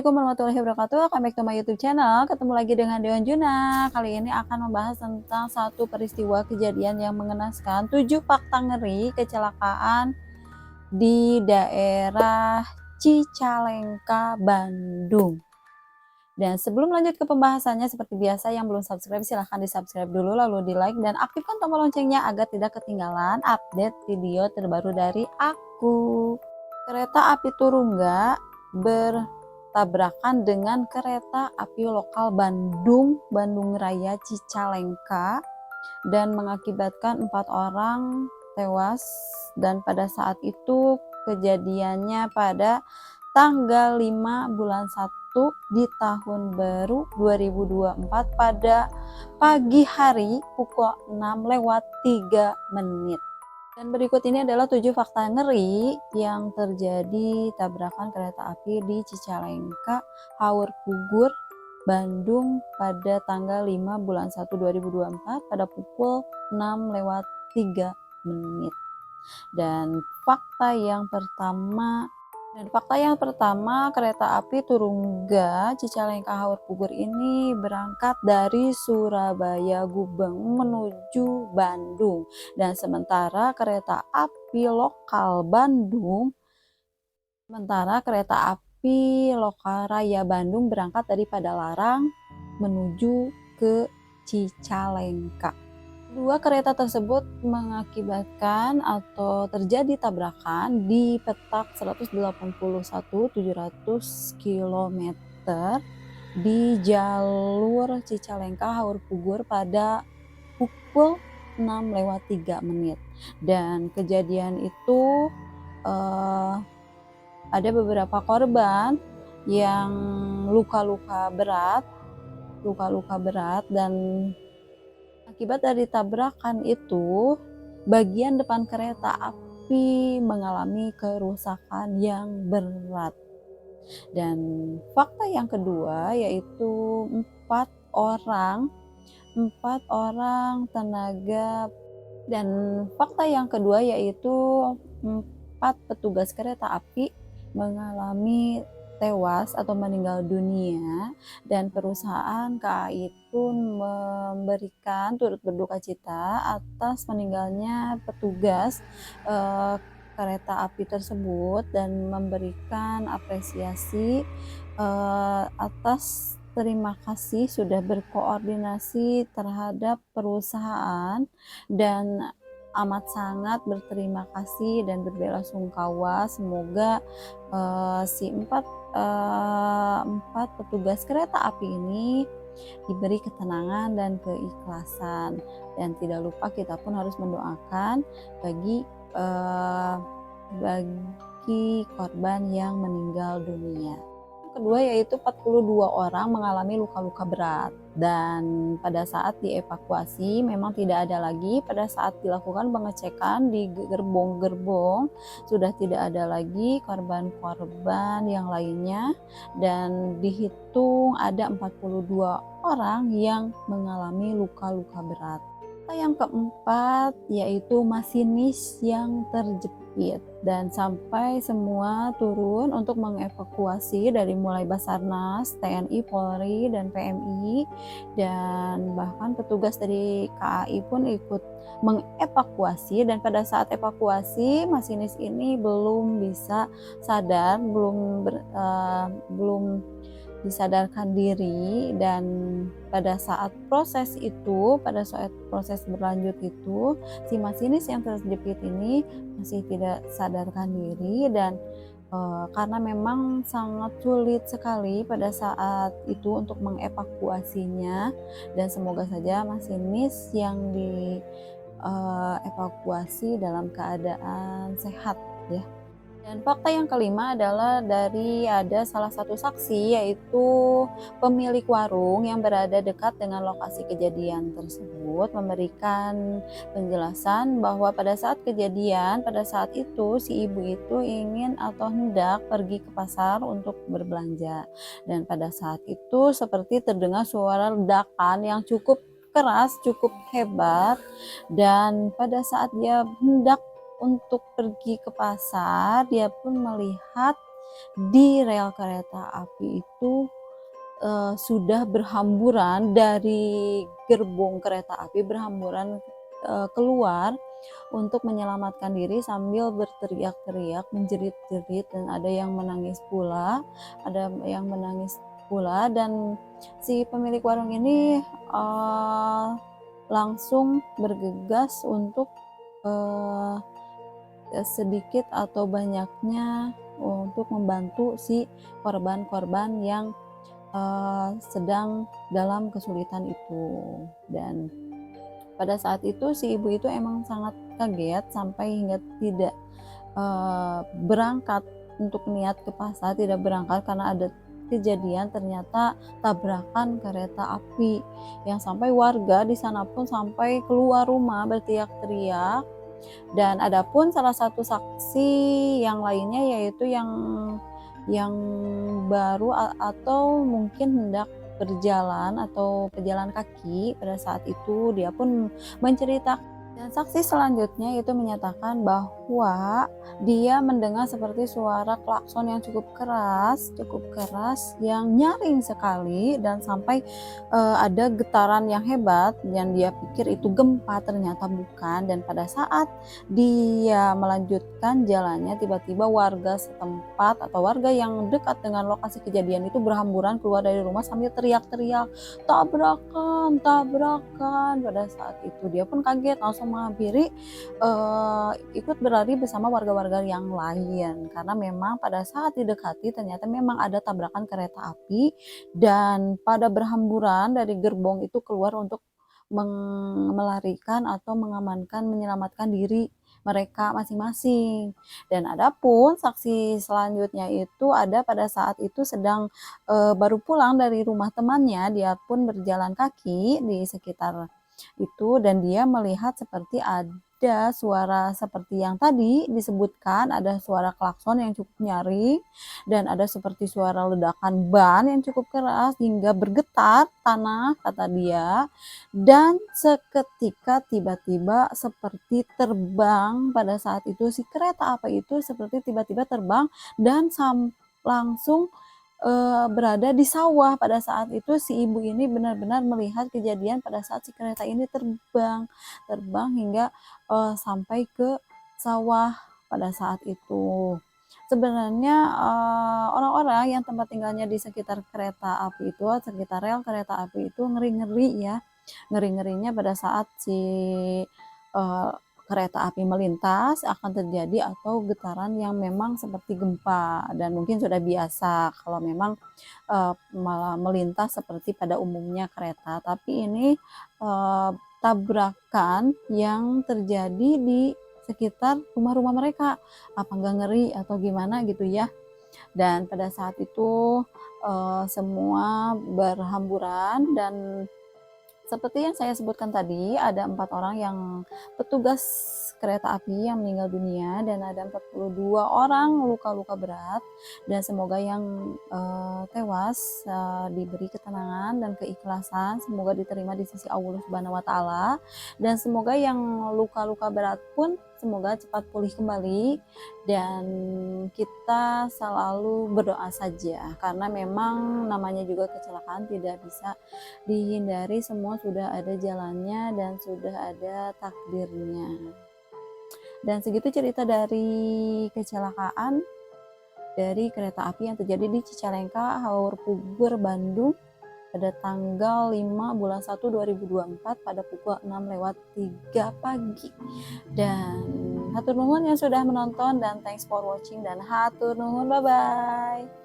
Assalamualaikum warahmatullahi wabarakatuh. Welcome back to my YouTube channel. Ketemu lagi dengan Dewan Juna. Kali ini akan membahas tentang satu peristiwa kejadian yang mengenaskan, 7 fakta ngeri kecelakaan di daerah Cicalengka, Bandung. Dan sebelum lanjut ke pembahasannya, seperti biasa yang belum subscribe silahkan di subscribe dulu, lalu di like dan aktifkan tombol loncengnya agar tidak ketinggalan update video terbaru dari aku. Kereta api Turungga bertabrakan dengan kereta api lokal Bandung Raya Cicalengka dan mengakibatkan 4 orang tewas, dan pada saat itu kejadiannya pada tanggal 5 bulan 1 di tahun baru 2024 pada pagi hari pukul 6:03. Dan berikut ini adalah 7 fakta ngeri yang terjadi tabrakan kereta api di Cicalengka, Haur Pugur, Bandung pada tanggal 5 bulan 1 2024 pada pukul 6:03. Dan fakta yang pertama, kereta api Turungga Cicalengka Haur Pugur ini berangkat dari Surabaya Gubeng menuju Bandung, dan sementara kereta api lokal Raya Bandung berangkat dari Padalarang menuju ke Cicalengka. Dua kereta tersebut mengakibatkan atau terjadi tabrakan di petak 181.700 km di jalur Cicalengka Haur Pugur pada pukul 6:03. Dan kejadian itu ada beberapa korban yang luka-luka berat, dan akibat dari tabrakan itu, bagian depan kereta api mengalami kerusakan yang berat. Dan fakta yang kedua yaitu 4 orang tenaga, dan fakta yang kedua yaitu 4 petugas kereta api mengalami tewas atau meninggal dunia, dan perusahaan KAI pun turut berduka cita atas meninggalnya petugas kereta api tersebut dan memberikan apresiasi atas terima kasih sudah berkoordinasi terhadap perusahaan, dan amat sangat berterima kasih dan berbelasungkawa. Semoga si empat petugas kereta api ini diberi ketenangan dan keikhlasan, dan tidak lupa kita pun harus mendoakan bagi korban yang meninggal dunia. Kedua yaitu 42 orang mengalami luka-luka berat, dan pada saat dievakuasi memang tidak ada lagi, pada saat dilakukan pengecekan di gerbong-gerbong sudah tidak ada lagi korban-korban yang lainnya, dan dihitung ada 42 orang yang mengalami luka-luka berat. Yang keempat yaitu masinis yang terjepit, dan sampai semua turun untuk mengevakuasi dari mulai Basarnas, TNI, Polri, dan PMI, dan bahkan petugas dari KAI pun ikut mengevakuasi. Dan pada saat evakuasi masinis ini belum bisa sadar, belum disadarkan diri, dan pada saat proses berlanjut itu si masinis yang terjepit ini masih tidak sadarkan diri, dan karena memang sangat sulit sekali pada saat itu untuk mengevakuasinya, dan semoga saja masinis yang dievakuasi dalam keadaan sehat ya. Dan fakta yang kelima adalah ada salah satu saksi, yaitu pemilik warung yang berada dekat dengan lokasi kejadian tersebut, memberikan penjelasan bahwa pada saat kejadian, pada saat itu si ibu itu ingin atau hendak pergi ke pasar untuk berbelanja, dan pada saat itu seperti terdengar suara ledakan yang cukup keras, cukup hebat, dan pada saat dia hendak untuk pergi ke pasar, dia pun melihat di rel kereta api itu sudah berhamburan dari gerbong kereta api, berhamburan keluar untuk menyelamatkan diri sambil berteriak-teriak, menjerit-jerit, dan ada yang menangis pula, dan si pemilik warung ini langsung bergegas untuk sedikit atau banyaknya untuk membantu si korban-korban yang sedang dalam kesulitan itu. Dan pada saat itu si ibu itu emang sangat kaget sampai hingga tidak berangkat untuk niat ke pasar, tidak berangkat karena ada kejadian ternyata tabrakan kereta api yang sampai warga di sana pun sampai keluar rumah berteriak-teriak. Dan adapun salah satu saksi yang lainnya, yaitu yang baru atau mungkin hendak berjalan atau pejalan kaki pada saat itu, dia pun menceritakan. Dan saksi selanjutnya itu menyatakan bahwa dia mendengar seperti suara klakson yang cukup keras yang nyaring sekali, dan sampai ada getaran yang hebat yang dia pikir itu gempa, ternyata bukan. Dan pada saat dia melanjutkan jalannya, tiba-tiba warga setempat atau warga yang dekat dengan lokasi kejadian itu berhamburan keluar dari rumah sambil teriak-teriak, tabrakan, tabrakan. Pada saat itu dia pun kaget, langsung menghampiri, ikut berlari bersama warga-warga yang lain, karena memang pada saat didekati ternyata memang ada tabrakan kereta api, dan pada berhamburan dari gerbong itu keluar untuk melarikan atau mengamankan, menyelamatkan diri mereka masing-masing. Dan adapun saksi selanjutnya itu ada pada saat itu sedang baru pulang dari rumah temannya, dia pun berjalan kaki di sekitar itu, dan dia melihat seperti ada suara seperti yang tadi disebutkan, ada suara klakson yang cukup nyaring, dan ada seperti suara ledakan ban yang cukup keras hingga bergetar tanah, kata dia. Dan seketika tiba-tiba seperti terbang, pada saat itu si kereta api itu seperti tiba-tiba terbang dan langsung berada di sawah. Pada saat itu si ibu ini benar-benar melihat kejadian pada saat si kereta ini terbang hingga sampai ke sawah pada saat itu. Sebenarnya orang-orang yang tempat tinggalnya di sekitar kereta api itu, sekitar rel kereta api itu ngeri-ngeri ya, ngeri-ngerinya pada saat si kereta api melintas akan terjadi atau getaran yang memang seperti gempa, dan mungkin sudah biasa kalau memang malah melintas seperti pada umumnya kereta. Tapi ini tabrakan yang terjadi di sekitar rumah-rumah mereka, apa nggak ngeri atau gimana gitu ya. Dan pada saat itu semua berhamburan, dan seperti yang saya sebutkan tadi, ada 4 orang yang petugas kereta api yang meninggal dunia, dan ada 42 orang luka-luka berat. Dan semoga yang tewas diberi ketenangan dan keikhlasan, semoga diterima di sisi Allah Subhanahu wa Ta'ala. Dan semoga yang luka-luka berat pun semoga cepat pulih kembali, dan kita selalu berdoa saja, karena memang namanya juga kecelakaan tidak bisa dihindari, semua sudah ada jalannya dan sudah ada takdirnya. Dan segitu cerita dari kecelakaan dari kereta api yang terjadi di Cicalengka, Haur Pugur, Bandung pada tanggal 5 bulan 1 2024 pada pukul 6:03 pagi. Dan hatur nuhun yang sudah menonton, dan thanks for watching, dan hatur nuhun, bye bye.